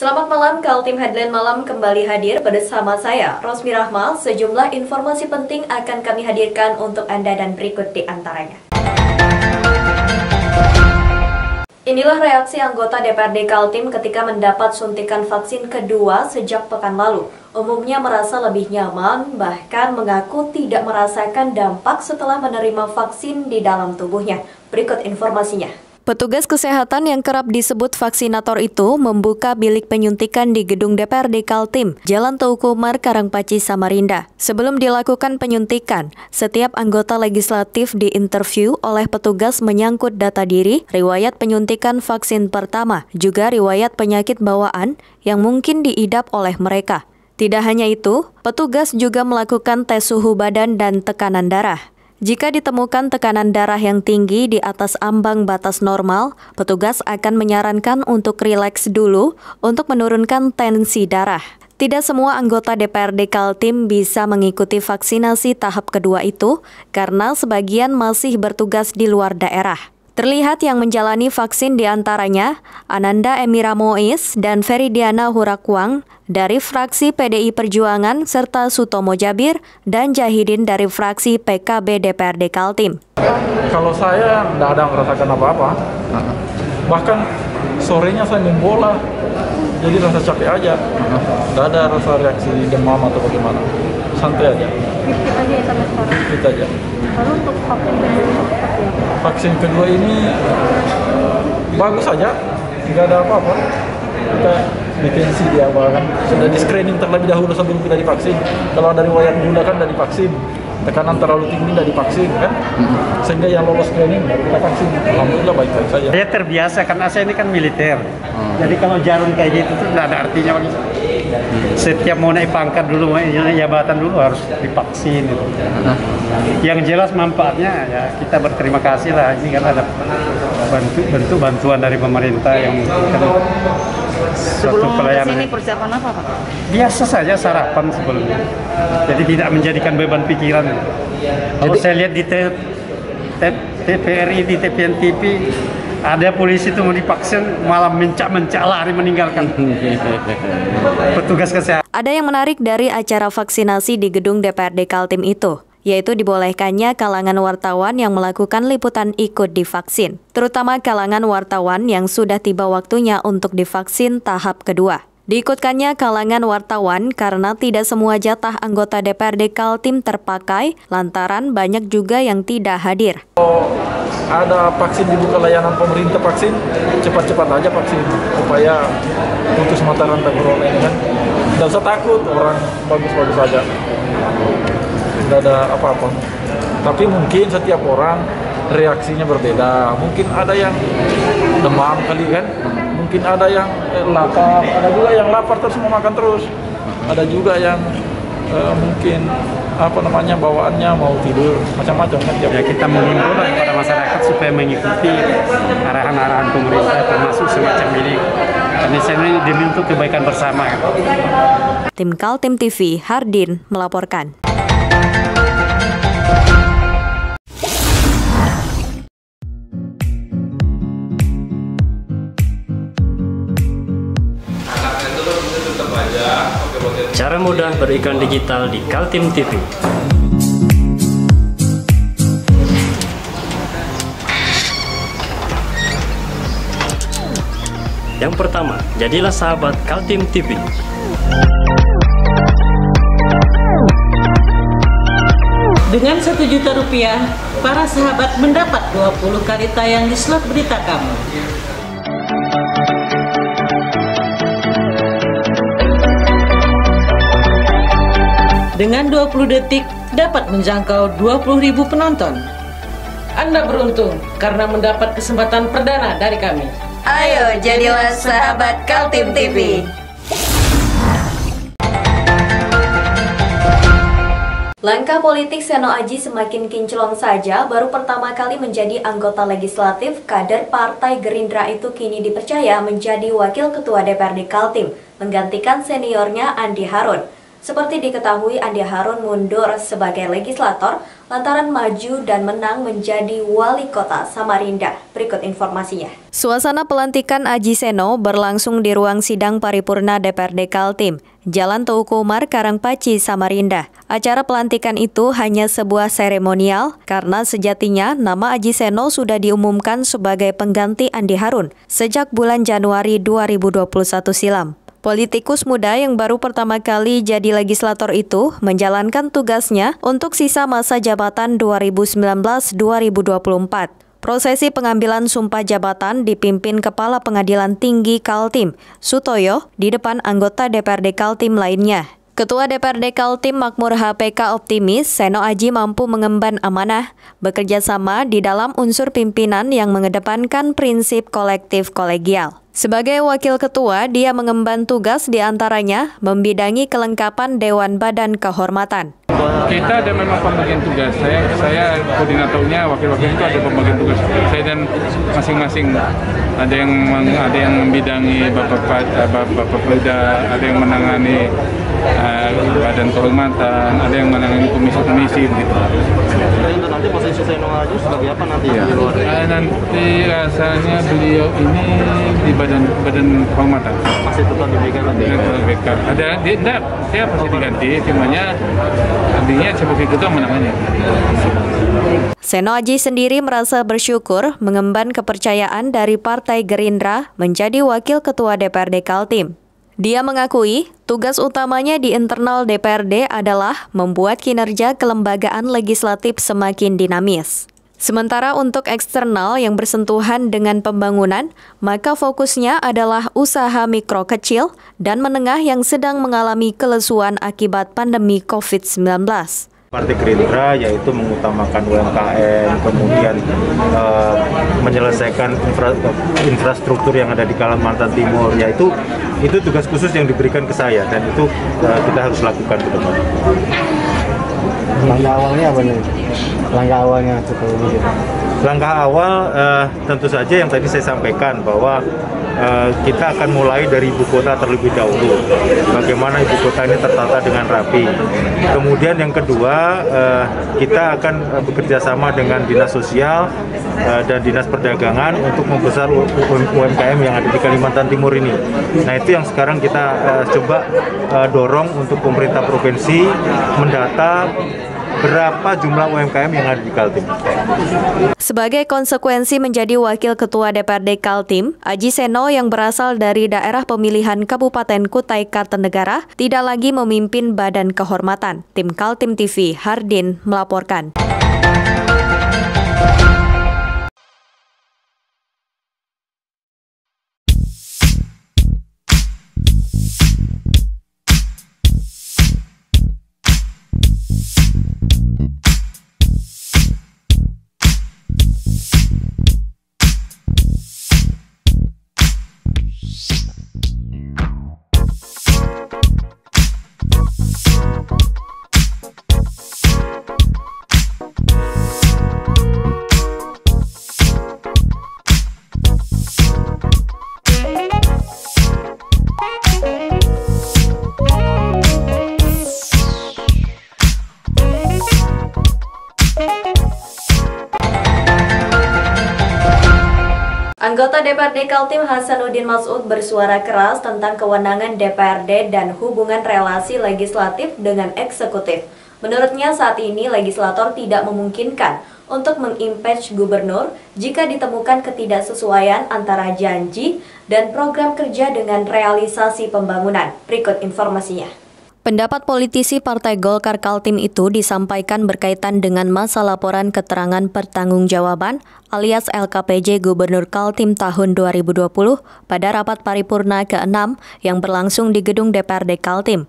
Selamat malam, Kaltim Headline Malam kembali hadir bersama saya, Rosmi Rahma. Sejumlah informasi penting akan kami hadirkan untuk Anda dan berikut di antaranya. Inilah reaksi anggota DPRD Kaltim ketika mendapat suntikan vaksin kedua sejak pekan lalu. Umumnya merasa lebih nyaman, bahkan mengaku tidak merasakan dampak setelah menerima vaksin di dalam tubuhnya. Berikut informasinya. Petugas kesehatan yang kerap disebut vaksinator itu membuka bilik penyuntikan di gedung DPRD Kaltim, Jalan Teuku Umar, Karangpaci, Samarinda. Sebelum dilakukan penyuntikan, setiap anggota legislatif diinterview oleh petugas menyangkut data diri, riwayat penyuntikan vaksin pertama, juga riwayat penyakit bawaan yang mungkin diidap oleh mereka. Tidak hanya itu, petugas juga melakukan tes suhu badan dan tekanan darah. Jika ditemukan tekanan darah yang tinggi di atas ambang batas normal, petugas akan menyarankan untuk rileks dulu untuk menurunkan tensi darah. Tidak semua anggota DPRD Kaltim bisa mengikuti vaksinasi tahap kedua itu karena sebagian masih bertugas di luar daerah. Terlihat yang menjalani vaksin diantaranya Ananda Emira Mois dan Feridiana Hurakwang dari fraksi PDI Perjuangan serta Sutomo Jabir dan Jahidin dari fraksi PKB DPRD Kaltim. Kalau saya tidak ada merasakan apa-apa, bahkan sorenya saya main bola, jadi rasa capek aja, tidak ada rasa reaksi demam atau bagaimana, santai aja. Fit aja ya sampai sekarang? Fit aja. Lalu untuk vaksin kedua ini seperti apa? Vaksin kedua ini bagus aja, tidak ada apa-apa. Kita detensi di awal kan, sudah di screening terlebih dahulu sebelum kita divaksin. Kalau dari riwayat gula kan dari vaksin, tekanan terlalu tinggi dari vaksin kan, sehingga yang lolos screening baru kita vaksin. Alhamdulillah baik-baik saja. Saya terbiasa karena saya ini kan militer, jadi kalau jarum kayak gitu tuh nggak ada artinya bagi saya. Setiap mau naik pangkat dulu, naik jabatan dulu harus divaksin gitu. Yang jelas manfaatnya ya kita berterima kasih lah, ini kan ada bentuk bantuan dari pemerintah yang memberikan sebelum kesini persiapan apa Pak? Biasa saja sarapan sebelumnya, jadi tidak menjadikan beban pikiran. Kalau saya lihat di TVRI, di TVN TV, ada polisi itu mau divaksin malah mencak-mencak lari meninggalkan petugas kesehatan. Ada yang menarik dari acara vaksinasi di gedung DPRD Kaltim itu, yaitu dibolehkannya kalangan wartawan yang melakukan liputan ikut divaksin, terutama kalangan wartawan yang sudah tiba waktunya untuk divaksin tahap kedua. Diikutkannya kalangan wartawan karena tidak semua jatah anggota DPRD Kaltim terpakai, lantaran banyak juga yang tidak hadir. Ada vaksin dibuka layanan pemerintah vaksin, cepat-cepat aja vaksin supaya putus mata rantai corona ini kan. Tidak usah takut, orang bagus-bagus saja. Tidak ada apa-apa. Tapi mungkin setiap orang reaksinya berbeda. Mungkin ada yang demam kali kan, mungkin ada yang lapar, ada juga yang lapar terus mau makan terus. Ada juga yang mungkin bawaannya mau tidur, macam-macam kan. Ya kita mengimbau kepada masyarakat supaya mengikuti arahan-arahan pemerintah termasuk semacam ini. Karena ini demi untuk kebaikan bersama. Tim Kaltim TV, Hardin melaporkan. Cara mudah beriklan digital di Kaltim TV. Yang pertama, jadilah sahabat Kaltim TV. Dengan Rp1 juta, para sahabat mendapat 20 kali tayang di slot berita kamu. Dengan 20 detik dapat menjangkau 20.000 penonton. Anda beruntung karena mendapat kesempatan perdana dari kami. Ayo jadilah sahabat Kaltim TV. Langkah politik Seno Aji semakin kinclong saja. Baru pertama kali menjadi anggota legislatif, kader Partai Gerindra itu kini dipercaya menjadi Wakil Ketua DPRD Kaltim, menggantikan seniornya Andi Harun. Seperti diketahui, Andi Harun mundur sebagai legislator lantaran maju dan menang menjadi wali kota Samarinda. Berikut informasinya. Suasana pelantikan Aji Seno berlangsung di ruang sidang paripurna DPRD Kaltim, Jalan Teuku Umar, Karangpaci, Samarinda. Acara pelantikan itu hanya sebuah seremonial karena sejatinya nama Aji Seno sudah diumumkan sebagai pengganti Andi Harun sejak bulan Januari 2021 silam. Politikus muda yang baru pertama kali jadi legislator itu menjalankan tugasnya untuk sisa masa jabatan 2019-2024. Prosesi pengambilan sumpah jabatan dipimpin Kepala Pengadilan Tinggi Kaltim, Sutoyo, di depan anggota DPRD Kaltim lainnya. Ketua DPRD Kaltim Makmur HPK optimis Seno Aji mampu mengemban amanah, bekerja sama di dalam unsur pimpinan yang mengedepankan prinsip kolektif kolegial. Sebagai wakil ketua, dia mengemban tugas diantaranya membidangi kelengkapan Dewan Badan Kehormatan. Kita ada memang pembagian tugas. Saya koordinatornya, wakil-wakil itu ada pembagian tugas. Saya dan masing-masing ada yang membidangi Bapak Pelda, ada yang menangani Badan Kehormatan, ada yang menangani komisi-komisi begitu. Nanti posisi Seno Aji sebagai apa nanti? Nanti rasanya beliau ini di Badan Kehormatan. Masih tetap di BK. Ada saya pasti diganti, cumanya artinya sebagai ketua menangani. Seno Aji sendiri merasa bersyukur mengemban kepercayaan dari Partai Gerindra menjadi wakil ketua DPRD Kaltim. Dia mengakui tugas utamanya di internal DPRD adalah membuat kinerja kelembagaan legislatif semakin dinamis. Sementara untuk eksternal yang bersentuhan dengan pembangunan, maka fokusnya adalah usaha mikro kecil dan menengah yang sedang mengalami kelesuan akibat pandemi COVID-19. Partai Gerindra yaitu mengutamakan UMKM, kemudian menyelesaikan infrastruktur yang ada di Kalimantan Timur, yaitu itu tugas khusus yang diberikan ke saya dan itu kita harus lakukan ke depan. Langkah awalnya apa nih? Langkah awalnya seperti itu. Langkah awal tentu saja yang tadi saya sampaikan bahwa kita akan mulai dari ibu kota terlebih dahulu. Bagaimana ibu kota ini tertata dengan rapi. Kemudian yang kedua, kita akan bekerja sama dengan Dinas Sosial dan Dinas Perdagangan untuk membesar UMKM yang ada di Kalimantan Timur ini. Nah, itu yang sekarang kita coba dorong untuk pemerintah provinsi mendata berapa jumlah UMKM yang ada di Kaltim. Sebagai konsekuensi menjadi wakil ketua DPRD Kaltim, Aji Seno yang berasal dari daerah pemilihan Kabupaten Kutai Kartanegara tidak lagi memimpin Badan Kehormatan. Tim Kaltim TV, Hardin melaporkan. Anggota DPRD Kaltim Hasanuddin Masud bersuara keras tentang kewenangan DPRD dan hubungan relasi legislatif dengan eksekutif. Menurutnya saat ini legislator tidak memungkinkan untuk mengimpeach gubernur jika ditemukan ketidaksesuaian antara janji dan program kerja dengan realisasi pembangunan. Berikut informasinya. Pendapat politisi Partai Golkar Kaltim itu disampaikan berkaitan dengan masa laporan keterangan pertanggungjawaban alias LKPJ Gubernur Kaltim tahun 2020 pada rapat paripurna ke-6 yang berlangsung di gedung DPRD Kaltim.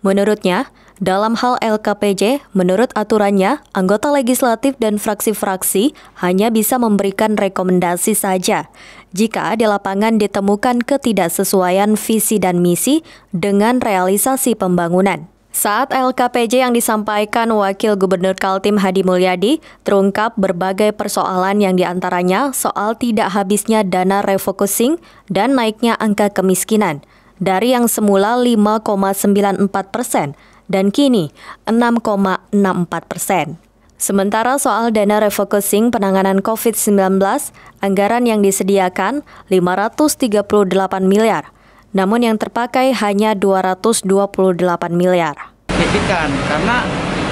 Menurutnya, dalam hal LKPJ, menurut aturannya, anggota legislatif dan fraksi-fraksi hanya bisa memberikan rekomendasi saja jika di lapangan ditemukan ketidaksesuaian visi dan misi dengan realisasi pembangunan. Saat LKPJ yang disampaikan Wakil Gubernur Kaltim Hadi Mulyadi, terungkap berbagai persoalan yang diantaranya soal tidak habisnya dana refocusing dan naiknya angka kemiskinan. dari yang semula 5,94% dan kini 6,64%. Sementara soal dana refocusing penanganan COVID-19, anggaran yang disediakan 538 miliar, namun yang terpakai hanya 228 miliar. Signifikan, karena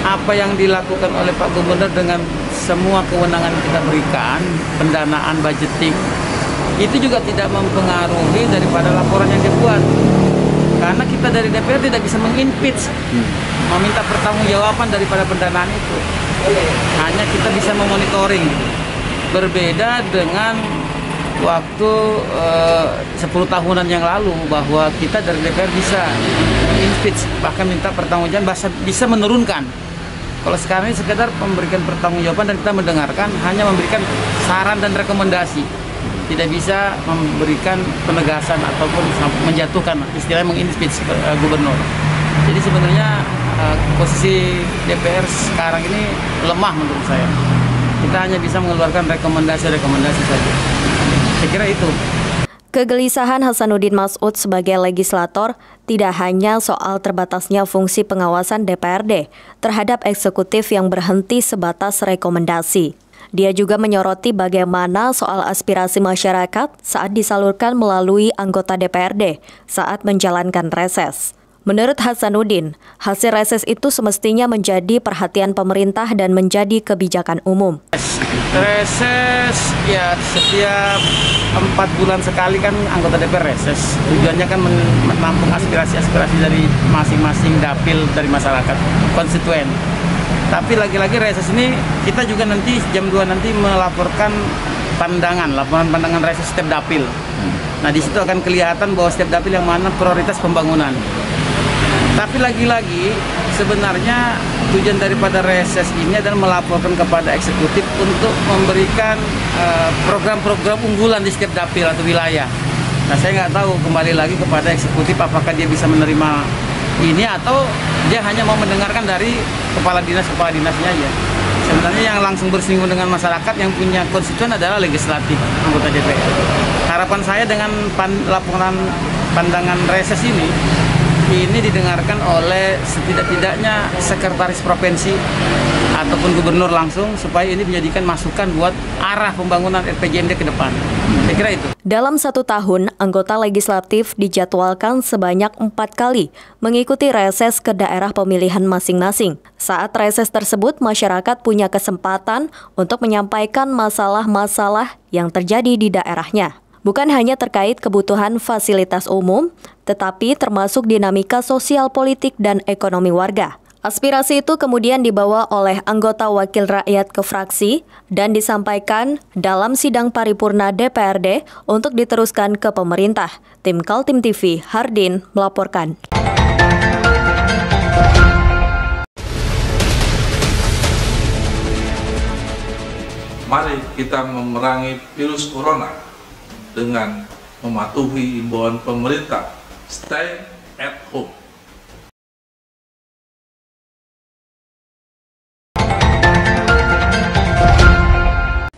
apa yang dilakukan oleh Pak Gubernur dengan semua kewenangan yang kita berikan, pendanaan, budgeting, itu juga tidak mempengaruhi daripada laporan yang dibuat. Karena kita dari DPR tidak bisa mengimpeach, meminta pertanggungjawaban daripada pendanaan itu. Hanya kita bisa memonitoring. Berbeda dengan waktu 10 tahunan yang lalu, bahwa kita dari DPR bisa impeach, bahkan minta pertanggungjawaban, bisa menurunkan. Kalau sekarang ini sekedar memberikan pertanggungjawaban dan kita mendengarkan, hanya memberikan saran dan rekomendasi. Tidak bisa memberikan penegasan ataupun menjatuhkan, istilahnya mengimpeach gubernur. Jadi sebenarnya posisi DPR sekarang ini lemah menurut saya. Kita hanya bisa mengeluarkan rekomendasi-rekomendasi saja. Saya kira itu. Kegelisahan Hasanuddin Mas'ud sebagai legislator tidak hanya soal terbatasnya fungsi pengawasan DPRD terhadap eksekutif yang berhenti sebatas rekomendasi. Dia juga menyoroti bagaimana soal aspirasi masyarakat saat disalurkan melalui anggota DPRD saat menjalankan reses. Menurut Hasanuddin, hasil reses itu semestinya menjadi perhatian pemerintah dan menjadi kebijakan umum. Reses ya setiap 4 bulan sekali kan anggota DPR reses. Tujuannya kan menampung aspirasi-aspirasi dari masing-masing dapil dari masyarakat konstituen. Tapi lagi-lagi reses ini kita juga nanti jam 2 nanti melaporkan laporan pandangan reses setiap dapil. Nah di situ akan kelihatan bahwa setiap dapil yang mana prioritas pembangunan. Tapi lagi-lagi sebenarnya tujuan daripada reses ini adalah melaporkan kepada eksekutif untuk memberikan program-program unggulan di setiap dapil atau wilayah. Nah saya nggak tahu, kembali lagi kepada eksekutif apakah dia bisa menerima ini atau dia hanya mau mendengarkan dari kepala dinasnya aja. Sebenarnya yang langsung bersinggungan dengan masyarakat yang punya konstituen adalah legislatif, anggota DPR. Harapan saya dengan laporan pandangan reses ini didengarkan oleh setidak-tidaknya sekretaris provinsi ataupun gubernur langsung, supaya ini menjadikan masukan buat arah pembangunan RPJMD ke depan. Saya kira itu. Dalam 1 tahun, anggota legislatif dijadwalkan sebanyak 4 kali mengikuti reses ke daerah pemilihan masing-masing. Saat reses tersebut, masyarakat punya kesempatan untuk menyampaikan masalah-masalah yang terjadi di daerahnya. Bukan hanya terkait kebutuhan fasilitas umum, tetapi termasuk dinamika sosial politik dan ekonomi warga. Aspirasi itu kemudian dibawa oleh anggota wakil rakyat ke fraksi dan disampaikan dalam sidang paripurna DPRD untuk diteruskan ke pemerintah. Tim Kaltim TV, Hardin melaporkan. Mari kita memerangi virus corona dengan mematuhi imbauan pemerintah, stay at home.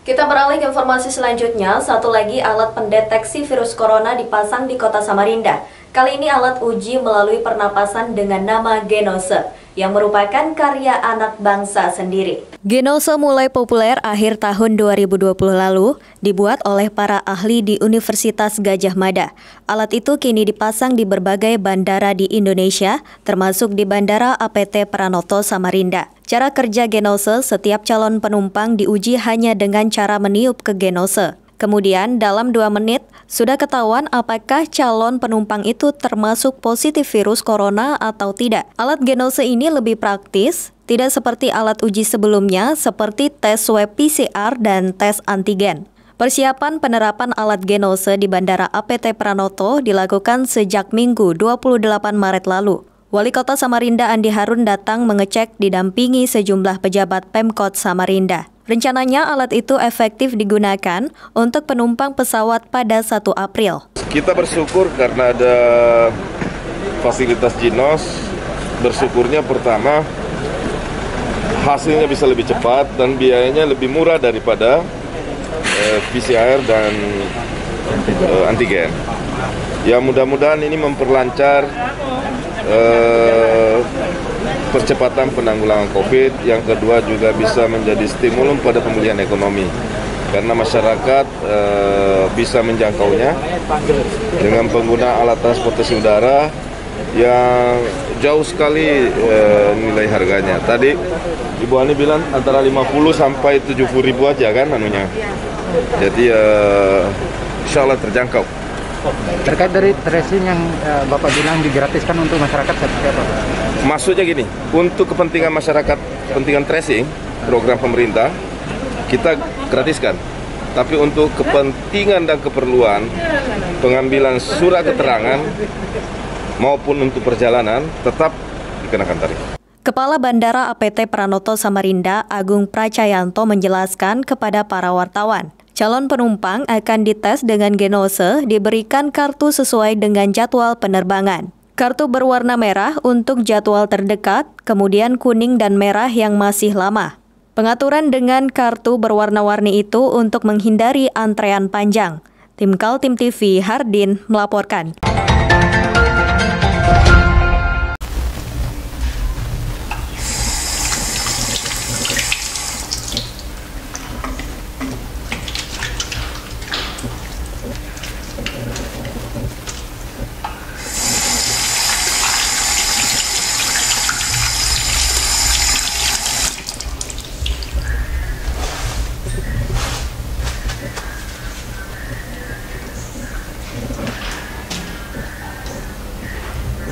Kita beralih ke informasi selanjutnya. Satu lagi alat pendeteksi virus corona dipasang di kota Samarinda. Kali ini alat uji melalui pernapasan dengan nama Genose, yang merupakan karya anak bangsa sendiri. Genose mulai populer akhir tahun 2020 lalu, dibuat oleh para ahli di Universitas Gadjah Mada. Alat itu kini dipasang di berbagai bandara di Indonesia, termasuk di Bandara APT Pranoto Samarinda. Cara kerja Genose, setiap calon penumpang diuji hanya dengan cara meniup ke Genose. Kemudian dalam 2 menit sudah ketahuan apakah calon penumpang itu termasuk positif virus corona atau tidak. Alat Genose ini lebih praktis, tidak seperti alat uji sebelumnya seperti tes swab PCR dan tes antigen. Persiapan penerapan alat Genose di Bandara APT Pranoto dilakukan sejak Minggu 28 Maret lalu. Wali Kota Samarinda Andi Harun datang mengecek didampingi sejumlah pejabat Pemkot Samarinda. Rencananya alat itu efektif digunakan untuk penumpang pesawat pada 1 April. Kita bersyukur karena ada fasilitas Ginos. Bersyukurnya pertama hasilnya bisa lebih cepat dan biayanya lebih murah daripada PCR dan antigen. Ya mudah-mudahan ini memperlancar percepatan penanggulangan COVID. Yang kedua juga bisa menjadi stimulus pada pemulihan ekonomi. Karena masyarakat bisa menjangkaunya dengan penggunaan alat transportasi udara yang jauh sekali nilai harganya. Tadi Ibu Ani bilang antara 50 sampai 70 ribu aja kan anunya. Jadi insya Allah terjangkau. Terkait dari tracing yang Bapak bilang digratiskan untuk masyarakat seperti apa? Maksudnya gini, untuk kepentingan masyarakat, kepentingan tracing, program pemerintah, kita gratiskan. Tapi untuk kepentingan dan keperluan pengambilan surat keterangan maupun untuk perjalanan tetap dikenakan tarif. Kepala Bandara APT Pranoto Samarinda, Agung Pracayanto menjelaskan kepada para wartawan, calon penumpang akan dites dengan genose, diberikan kartu sesuai dengan jadwal penerbangan. Kartu berwarna merah untuk jadwal terdekat, kemudian kuning dan merah yang masih lama. Pengaturan dengan kartu berwarna-warni itu untuk menghindari antrean panjang. Tim Kaltim TV Hardin melaporkan.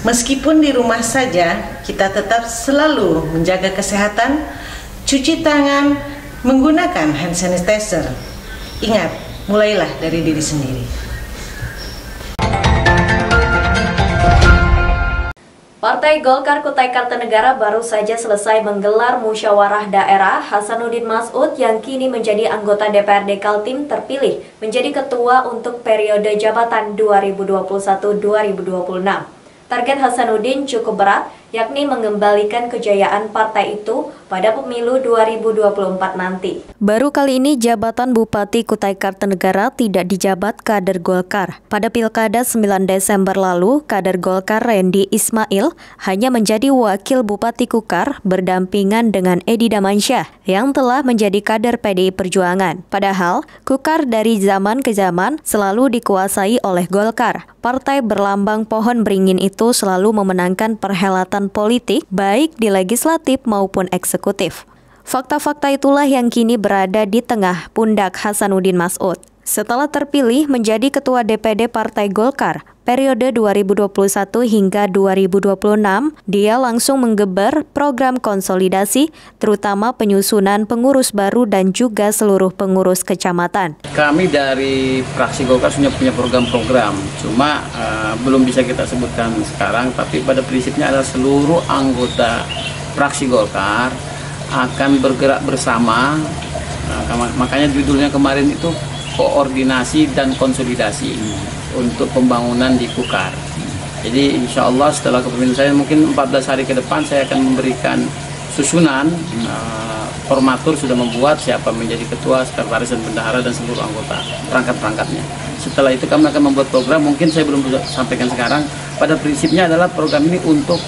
Meskipun di rumah saja, kita tetap selalu menjaga kesehatan, cuci tangan, menggunakan hand sanitizer. Ingat, mulailah dari diri sendiri. Partai Golkar Kutai Kartanegara baru saja selesai menggelar musyawarah daerah. Hasanuddin Mas'ud yang kini menjadi anggota DPRD Kaltim terpilih menjadi ketua untuk periode jabatan 2021-2026. Target Hasanuddin cukup berat, yakni mengembalikan kejayaan partai itu pada pemilu 2024 nanti. Baru kali ini jabatan Bupati Kutai Kartanegara tidak dijabat kader Golkar. Pada Pilkada 9 Desember lalu, kader Golkar Randy Ismail hanya menjadi wakil Bupati Kukar berdampingan dengan Edi Damansyah yang telah menjadi kader PDI Perjuangan. Padahal, Kukar dari zaman ke zaman selalu dikuasai oleh Golkar. Partai berlambang pohon beringin itu selalu memenangkan perhelatan politik baik di legislatif maupun eksekutif. Fakta-fakta itulah yang kini berada di tengah pundak Hasanuddin Mas'ud. Setelah terpilih menjadi Ketua DPD Partai Golkar periode 2021 hingga 2026, dia langsung menggeber program konsolidasi, terutama penyusunan pengurus baru dan juga seluruh pengurus kecamatan. Kami dari fraksi Golkar sudah punya program-program, cuma belum bisa kita sebutkan sekarang, tapi pada prinsipnya adalah seluruh anggota fraksi Golkar akan bergerak bersama, makanya judulnya kemarin itu koordinasi dan konsolidasi untuk pembangunan di Kukar. Jadi insya Allah setelah kepemimpinan saya mungkin 14 hari ke depan saya akan memberikan susunan. Formatur sudah membuat siapa menjadi ketua, sekretaris dan bendahara dan seluruh anggota perangkat-perangkatnya. Setelah itu kami akan membuat program, mungkin saya belum bisa sampaikan sekarang. Pada prinsipnya adalah program ini untuk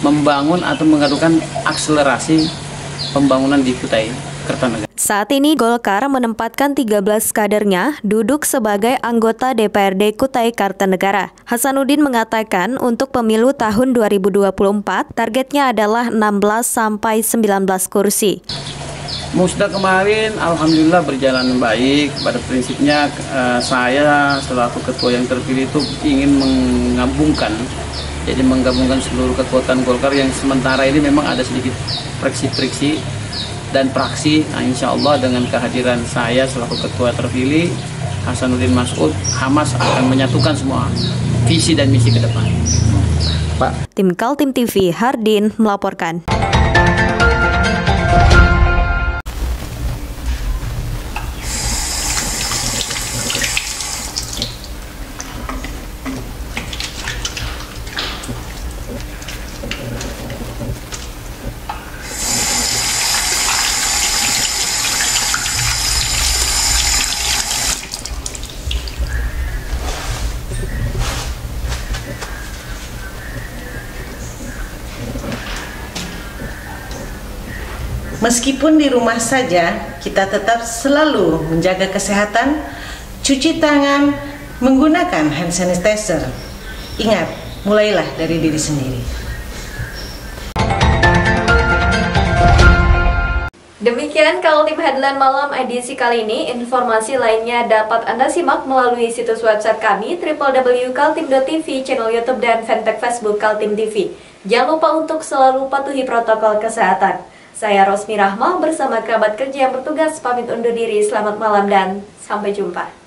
membangun atau mengadukan akselerasi pembangunan di Kutai Kartanegara. Saat ini Golkar menempatkan 13 kadernya duduk sebagai anggota DPRD Kutai Kartanegara. Hasanuddin mengatakan untuk pemilu tahun 2024 targetnya adalah 16-19 kursi. Musda kemarin alhamdulillah berjalan baik. Pada prinsipnya saya selaku ketua yang terpilih itu ingin menggabungkan seluruh kekuatan Golkar yang sementara ini memang ada sedikit friksi-friksi dan praksi. Nah, insya Allah dengan kehadiran saya selaku ketua terpilih Hasanuddin Mas'ud, Hamas akan menyatukan semua visi dan misi ke depan. Pak. Tim Kaltim TV Hardin melaporkan. Meskipun di rumah saja, kita tetap selalu menjaga kesehatan, cuci tangan, menggunakan hand sanitizer. Ingat, mulailah dari diri sendiri. Demikian Kaltim Headline Malam edisi kali ini. Informasi lainnya dapat Anda simak melalui situs website kami www.kaltim.tv, channel YouTube dan fanpage Facebook Kaltim TV. Jangan lupa untuk selalu patuhi protokol kesehatan. Saya Rosmi Rahma bersama kerabat kerja yang bertugas pamit undur diri. Selamat malam dan sampai jumpa.